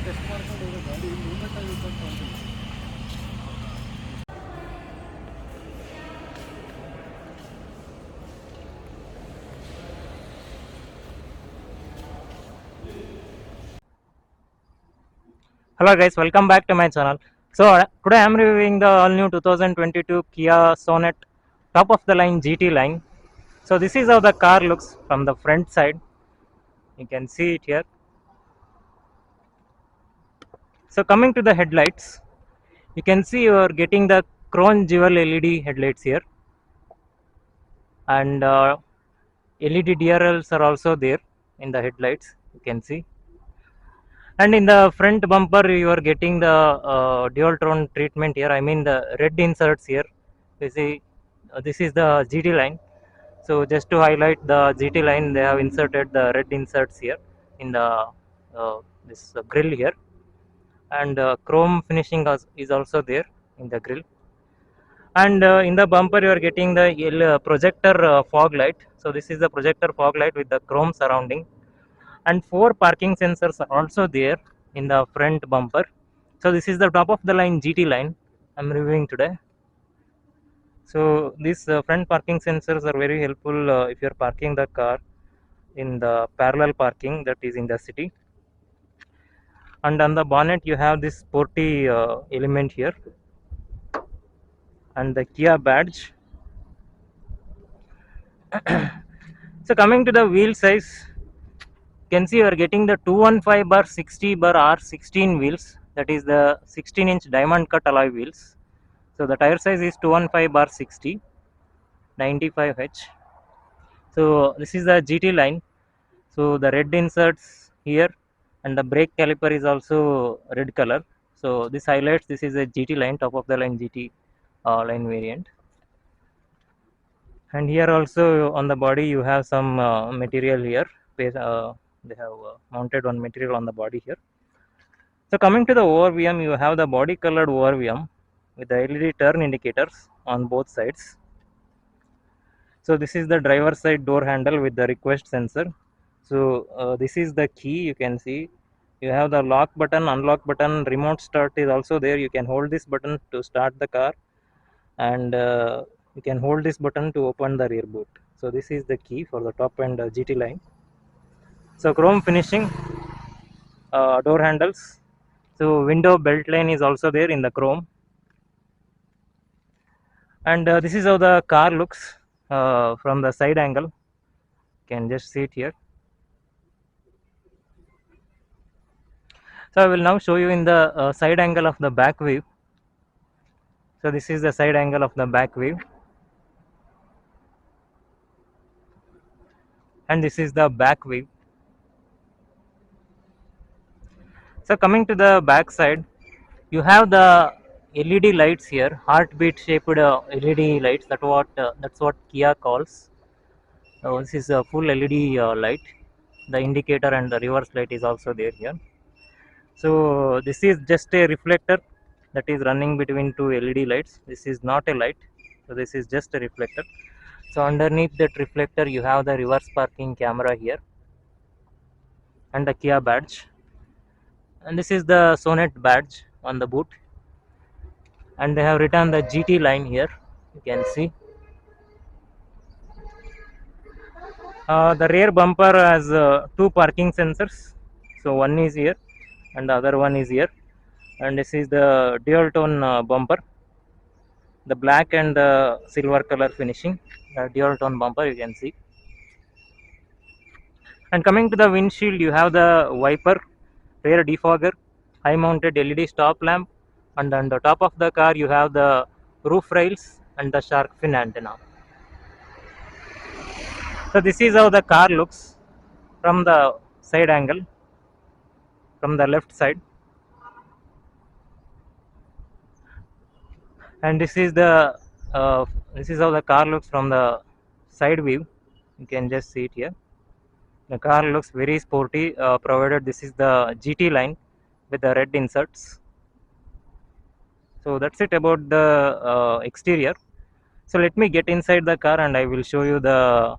Hello guys, welcome back to my channel. So today I am reviewing the all new 2022 Kia Sonet top of the line GT line. So this is how the car looks from the front side. You can see it here. So coming to the headlights, you can see you are getting the chrome jewel LED headlights here, and LED DRLs are also there in the headlights. You can see. And in the front bumper, you are getting the dual tone treatment here. I mean the red inserts here. You see, this is the GT line. So just to highlight the GT line, they have inserted the red inserts here in the this grill here, and chrome finishing is also there in the grill. And in the bumper, you are getting the projector fog light. So this is the projector fog light with the chrome surrounding, and 4 parking sensors are also there in the front bumper. So this is the top of the line GT line I'm reviewing today. So these front parking sensors are very helpful if you're parking the car in the parallel parking, that is in the city. And on the bonnet you have this sporty element here and the Kia badge. So coming to the wheel size, you can see you are getting the 215/60/R16 wheels, that is the 16-inch diamond cut alloy wheels. So the tire size is 215/60 95H. So this is the GT line. So the red inserts here, and the brake caliper is also red color. So this highlights this is a GT line, top of the line GT line variant. And here also on the body you have some material here. They have mounted one material on the body here. So coming to the overvm, you have the body colored overvm with the LED turn indicators on both sides. So this is the driver side door handle with the request sensor. So this is the key. You can see you have the lock button, unlock button, remote start is also there. You can hold this button to start the car, and you can hold this button to open the rear boot. So this is the key for the top end GT line. So chrome finishing door handles. So window belt line is also there in the chrome. And this is how the car looks from the side angle. You can just see it here. So I will now show you in the side angle of the back view. So this is the side angle of the back view, and this is the back view. So coming to the back side, you have the LED lights here, heartbeat shaped LED lights. That's what Kia calls. So this is a full LED light. The indicator and the reverse light is also there here. So this is just a reflector that is running between two LED lights. This is not a light, so this is just a reflector. So underneath that reflector you have the reverse parking camera here and the Kia badge, and this is the Sonet badge on the boot, and they have written the GT line here. You can see the rear bumper has 2 parking sensors. So one is here and the other one is here, and this is the dual tone bumper, the black and the silver color finishing, dual tone bumper you can see. And coming to the windshield, you have the wiper, rear defogger, high mounted LED stop lamp, and on the top of the car you have the roof rails and the shark fin antenna. So this is how the car looks from the side angle, from the left side. And this is how the car looks from the side view. You can just see it here. The car looks very sporty, provided this is the GT line with the red inserts. So that's it about the exterior. So let me get inside the car and I will show you the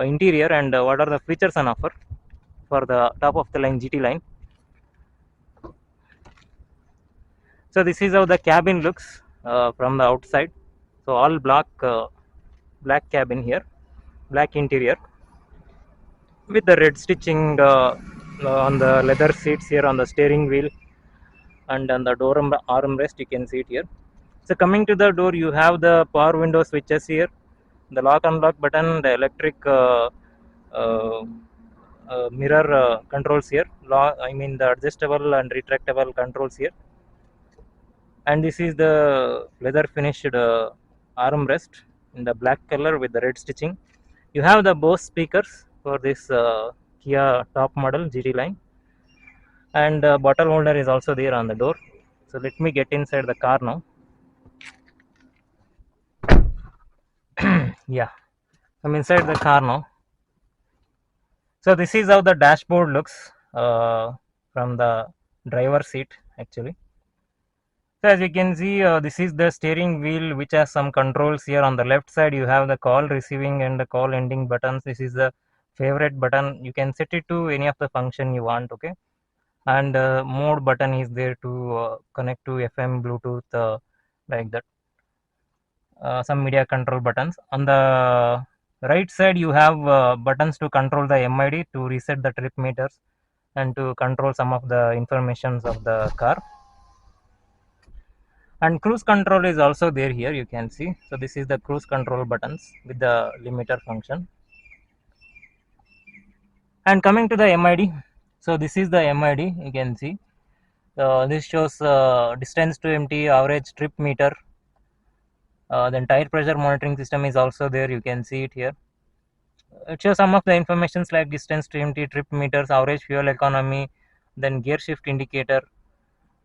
interior and what are the features on offer for the top of the line GT line. So this is how the cabin looks from the outside. So all black cabin here, black interior with the red stitching on the leather seats here on the steering wheel and on the door armrest. You can see it here. So coming to the door, you have the power window switches here, the lock unlock button, the electric uh, mirror controls here. I mean the adjustable and retractable controls here. And this is the leather finished armrest in the black color with the red stitching. You have the Bose speakers for this Kia top model GT line, and bottle holder is also there on the door. So let me get inside the car now. Yeah, I'm inside the car now. So this is how the dashboard looks from the driver seat actually. So as you can see, this is the steering wheel which has some controls here. On the left side you have the call receiving and the call ending buttons. This is the favorite button. You can set it to any of the function you want, okay. And mode button is there to connect to FM, Bluetooth, like that. Some media control buttons. On the right side you have buttons to control the MID, to reset the trip meters and to control some of the informations of the car. And cruise control is also there here, you can see. So this is the cruise control buttons with the limiter function. And coming to the MID, so this is the MID, you can see. This shows distance to empty, average trip meter. Then tire pressure monitoring system is also there, you can see it here. It shows some of the informations like distance to empty, trip meters, average fuel economy, then gear shift indicator.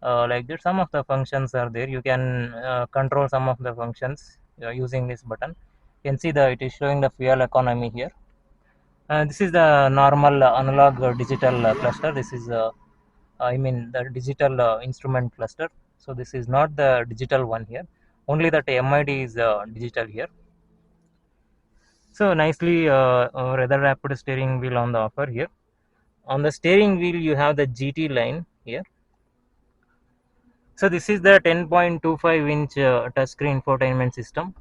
Like that, some of the functions are there. You can control some of the functions using this button. You can see that it is showing the fuel economy here. This is the normal analog digital cluster. This is I mean the digital instrument cluster. So this is not the digital one here, only that MID is digital here. So nicely rather rapid steering wheel on the offer here. On the steering wheel you have the GT line here. So this is the 10.25-inch touchscreen infotainment system,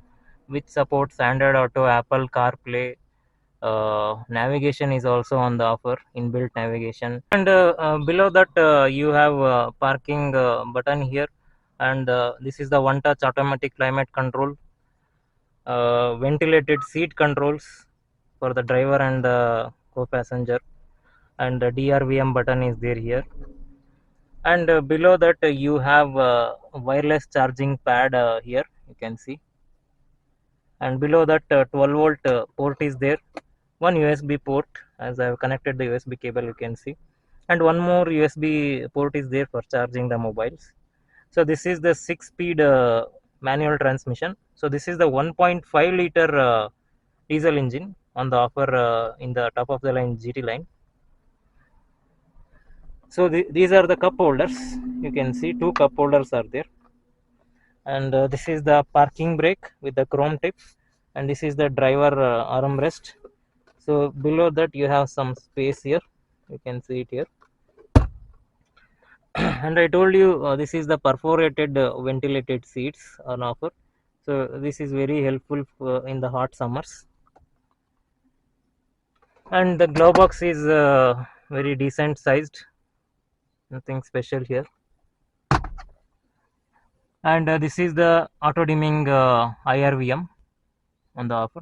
which supports Android Auto, Apple CarPlay. Navigation is also on the offer, inbuilt navigation. And below that you have parking button here, and this is the one-touch automatic climate control, ventilated seat controls for the driver and the co-passenger, and the DRVM button is there here. And below that you have wireless charging pad here, you can see. And below that 12 volt port is there, one USB port, as I have connected the USB cable, you can see, and one more USB port is there for charging the mobiles. So this is the 6-speed manual transmission. So this is the 1.5 liter diesel engine on the offer in the top of the line GT line. So these are the cup holders, you can see two cup holders are there. And this is the parking brake with the chrome tip, and this is the driver armrest. So below that you have some space here, you can see it here. And I told you this is the perforated ventilated seats on offer. So this is very helpful in the hot summers. And the glove box is very decent sized, nothing special here. And this is the auto dimming IRVM on the offer.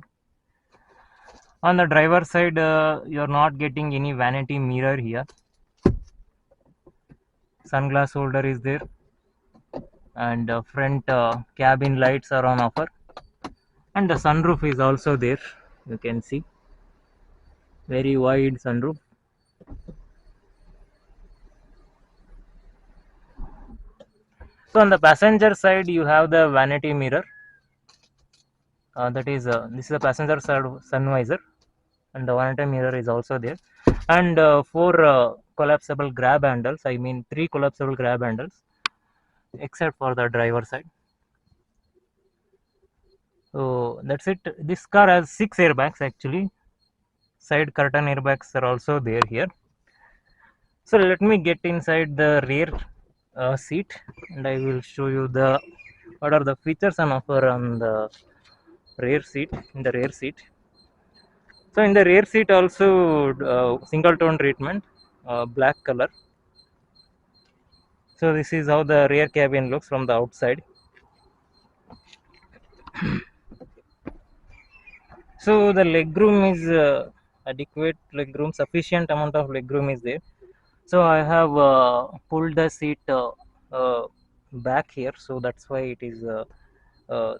On the driver side you are not getting any vanity mirror here. Sunglass holder is there, and front cabin lights are on offer, and the sunroof is also there, you can see, very wide sunroof. So on the passenger side you have the vanity mirror, that is this is the passenger side sun visor, and the vanity mirror is also there. And four collapsible grab handles, I mean three collapsible grab handles, except for the driver side. So that's it. This car has 6 airbags actually. Side curtain airbags are also there here. So let me get inside the rear. seat, and I will show you the what are the features on offer on the rear seat. In the rear seat, so in the rear seat also single tone treatment, black color. So this is how the rear cabin looks from the outside. So the legroom is adequate legroom, sufficient amount of legroom is there. So I have pulled the seat uh, back here, so that's why it is uh,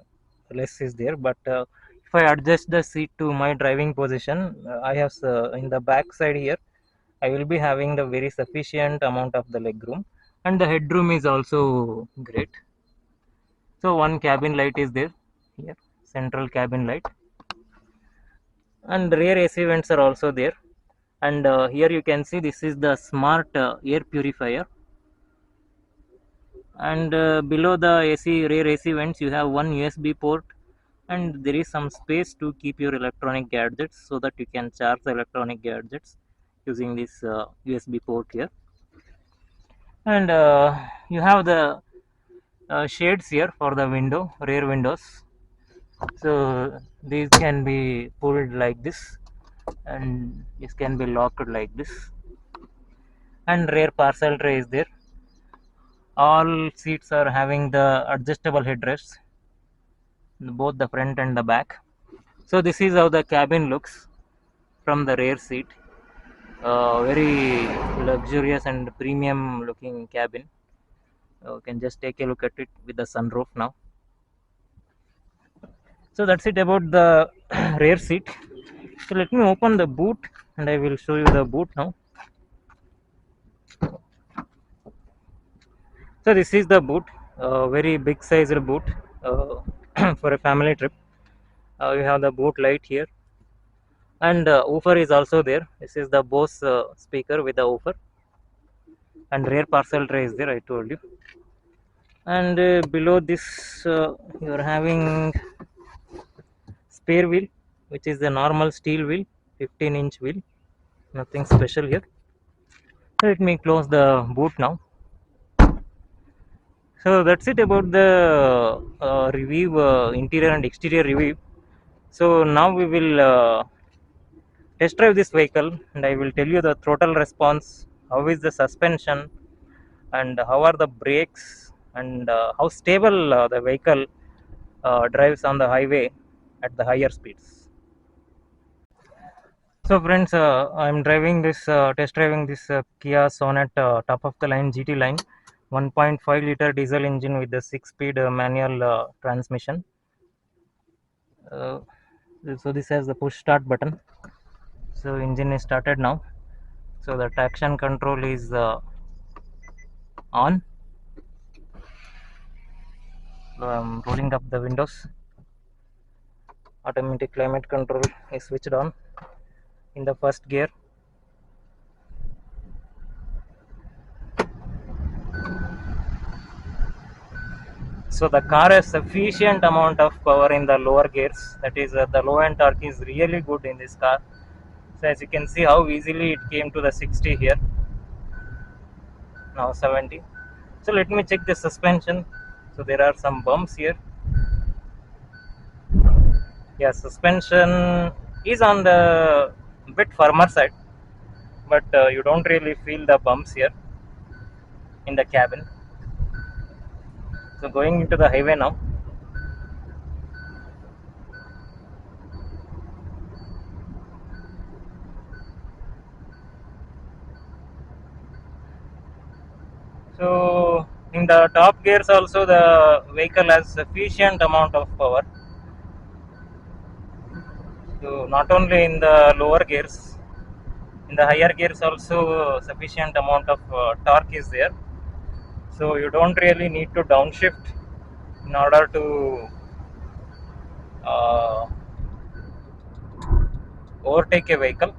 less is there. But if I adjust the seat to my driving position, I have in the back side here I will be having the very sufficient amount of the legroom, and the headroom is also great. So one cabin light is there here, central cabin light, and rear AC vents are also there. And here you can see this is the smart air purifier, and below the AC rear AC vents you have one USB port, and there is some space to keep your electronic gadgets so that you can charge the electronic gadgets using this USB port here. And you have the shades here for the window, rear windows. So these can be pulled like this, and this can be locked like this. And rear parcel tray is there. All seats are having the adjustable headrests, both the front and the back. So this is how the cabin looks from the rear seat. Very luxurious and premium looking cabin. You can just take a look at it with the sunroof now. So that's it about the rear seat. So let me open the boot and I will show you the boot now. So this is the boot, very big sized boot for a family trip. You have the boot light here, and woofer is also there. This is the Bose speaker with the woofer, and rear parcel tray is there, I told you. And below this you are having spare wheel, which is the normal steel wheel, 15-inch wheel, nothing special here. Let me close the boot now. So that's it about the review, interior and exterior review. So now we will test drive this vehicle, and I will tell you the throttle response, how is the suspension, and how are the brakes, and how stable the vehicle drives on the highway at the higher speeds. So friends, I'm driving this test driving this Kia Sonet top of the line GT line, 1.5 liter diesel engine with the 6-speed manual transmission. Uh, so this has the push start button. So engine is started now. So the traction control is on. I'm rolling up the windows. Automatic climate control is switched on in the first gear. So the car has sufficient amount of power in the lower gears. That is, the low end torque is really good in this car. So as you can see how easily it came to the 60 here. Now 70. So let me check the suspension. So there are some bumps here. Yeah, suspension is on the bit firmer side, but you don't really feel the bumps here in the cabin. So going into the highway now. So in the top gears also the vehicle has sufficient amount of power. So not only in the lower gears, in the higher gears also sufficient amount of torque is there. So you don't really need to downshift in order to uh, overtake a vehicle.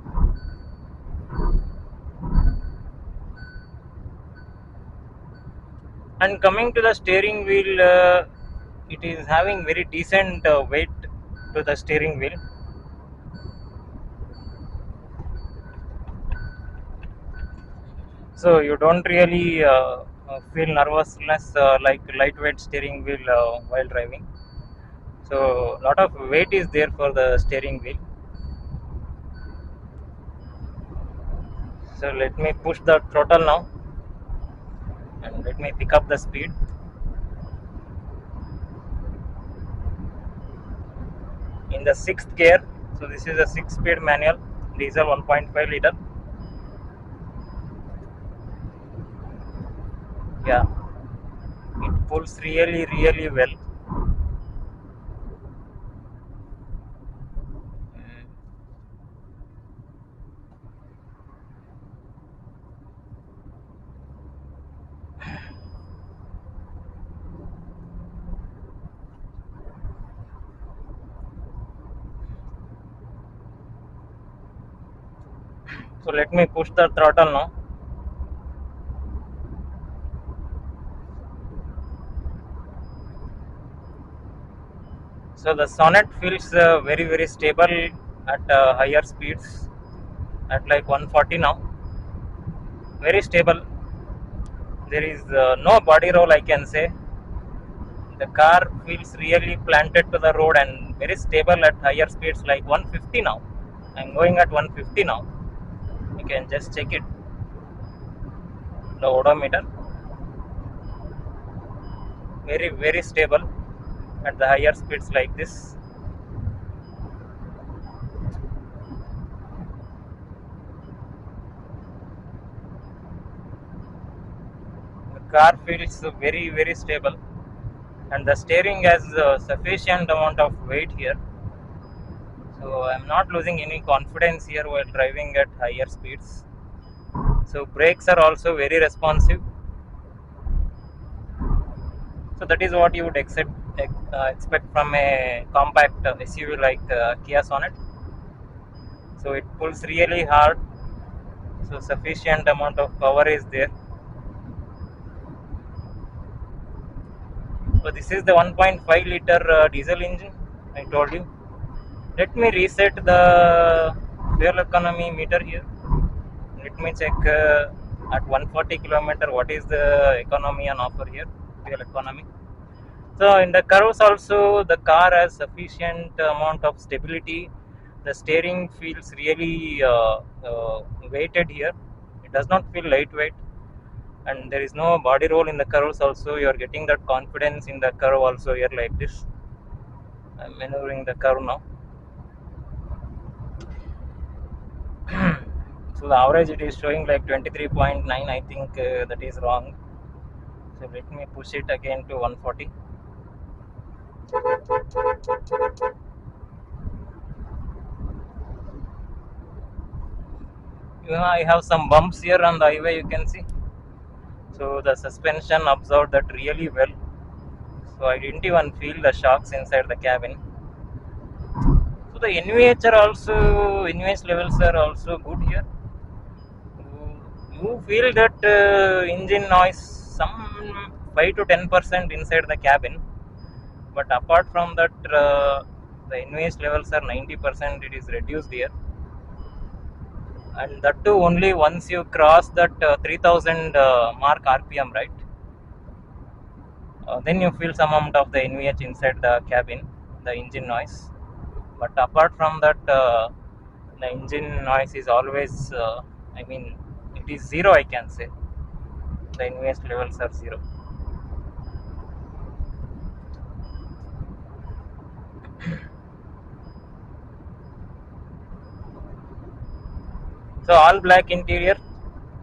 And coming to the steering wheel, it is having very decent weight to the steering wheel. So you don't really feel nervousness like lightweight steering wheel while driving. So lot of weight is there for the steering wheel. So let me push the throttle now and let me pick up the speed. In the sixth gear, so this is a 6-speed manual diesel 1.5 liter. Yeah, it pulls really well. So let me push the throttle now. So the Sonet feels very stable at higher speeds at like 140 now. Very stable. There is no body roll, I can say. The car feels really planted to the road and very stable at higher speeds like 150 now. I'm going at 150 now. You can just check it. The odometer. Very stable at the higher speeds like this. The car feels very stable, and the steering has sufficient amount of weight here. So I'm not losing any confidence here while driving at higher speeds. So brakes are also very responsive. So that is what you would expect from a compact SUV like Kia Sonet. So it pulls really hard. So sufficient amount of power is there. So this is the 1.5 liter diesel engine I told you. Let me reset the fuel economy meter here. Let me check at 140 kilometer what is the economy on offer here, fuel economy. So in the curves also the car has sufficient amount of stability. The steering feels really weighted here. It does not feel lightweight, and there is no body roll in the curves also. You are getting that confidence in the curve also here like this. I'm maneuvering the curve now. So the average it is showing like 23.9. I think that is wrong. So let me push it again to 140. I have some bumps here on the highway, you can see. So the suspension absorbed that really well. So I didn't even feel the shocks inside the cabin. So the NVH levels are also good here. You feel that engine noise some 5 to 10% inside the cabin, but apart from that, the NVH levels are 90%. It is reduced here, and that too only once you cross that 3000 mark RPM, right? Then you feel some amount of the NVH inside the cabin, the engine noise. But apart from that, the engine noise is always, I mean, it is zero, I can say. The NVH levels are zero. So all black interior,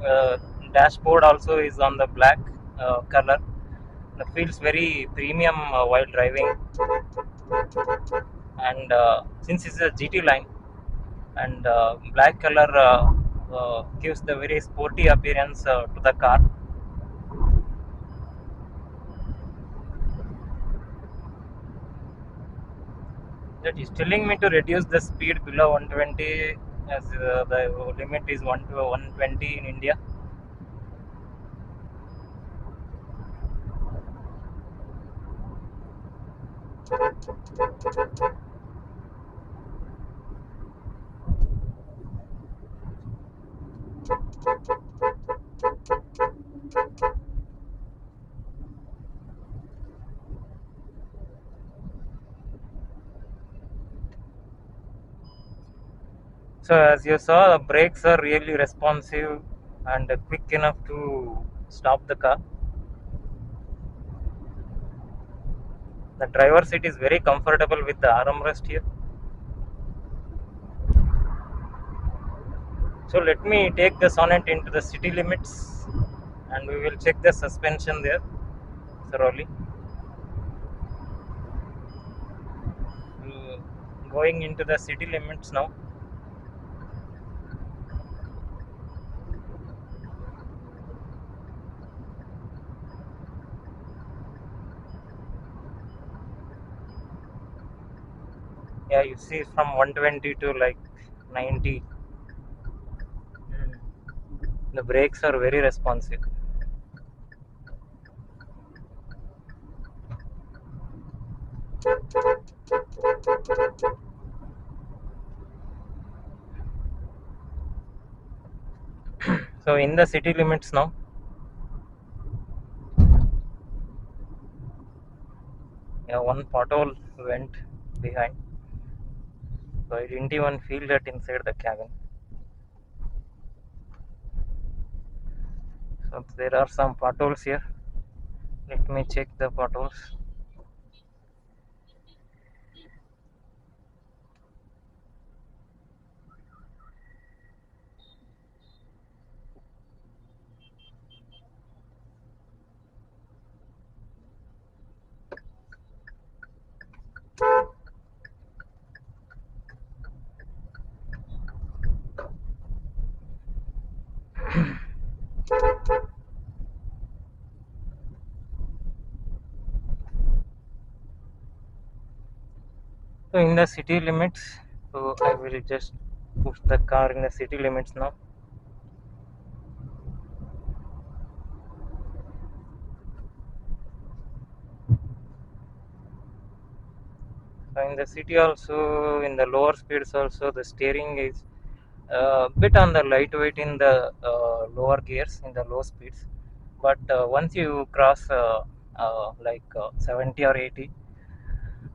uh, dashboard also is on the black color. It feels very premium while driving, and since it's a GT line, and black color gives the very sporty appearance to the car. That is telling me to reduce the speed below 120, as the limit is 1 to 120 in India. So as you saw, the brakes are really responsive and quick enough to stop the car. The driver seat is very comfortable with the armrest here. So let me take the Sonet into the city limits and we will check the suspension there thoroughly. Going into the city limits now. Yeah, you see from 120 to like 90. The brakes are very responsive. So in the city limits now. Yeah, one pothole went behind. So I didn't even feel that inside the cabin. So there are some potholes here. Let me check the potholes. So in the city limits, so I will just push the car in the city limits now. So in the city also, in the lower speeds also, the steering is a bit on the lightweight in the lower gears in the low speeds. But once you cross 70 or 80,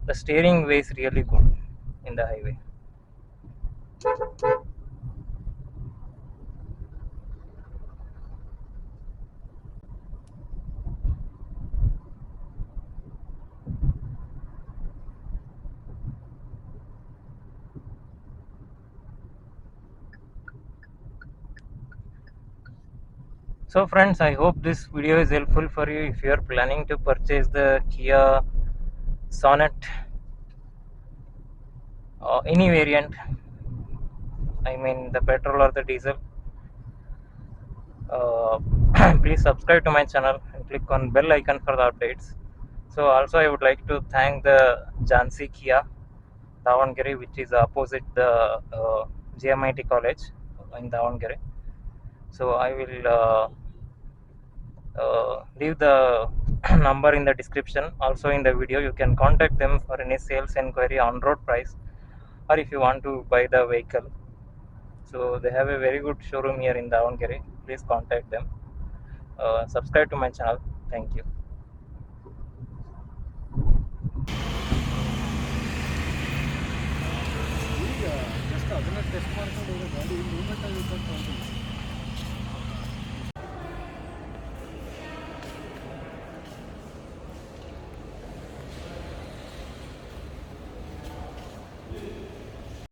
the steering weighs really good in the highway. So friends, I hope this video is helpful for you if you are planning to purchase the Kia Sonet, any variant, I mean the petrol or the diesel. uh, Please subscribe to my channel and click on bell icon for the updates. So also I would like to thank the Jansi Kia Davangere, which is opposite the GMIT college in Davangere. So I will leave the number in the description. Also in the video, you can contact them for any sales inquiry on road price, or if you want to buy the vehicle. So they have a very good showroom here in Davangere. Please contact them. Subscribe to my channel. Thank you. ಈಗ just ಅದನ್ನ test ಮಾಡ್ಕೊಂಡು ಹೋದ್ರೆ ಗಾಡಿ movement ಆಗುತ್ತೆ ಅಂತ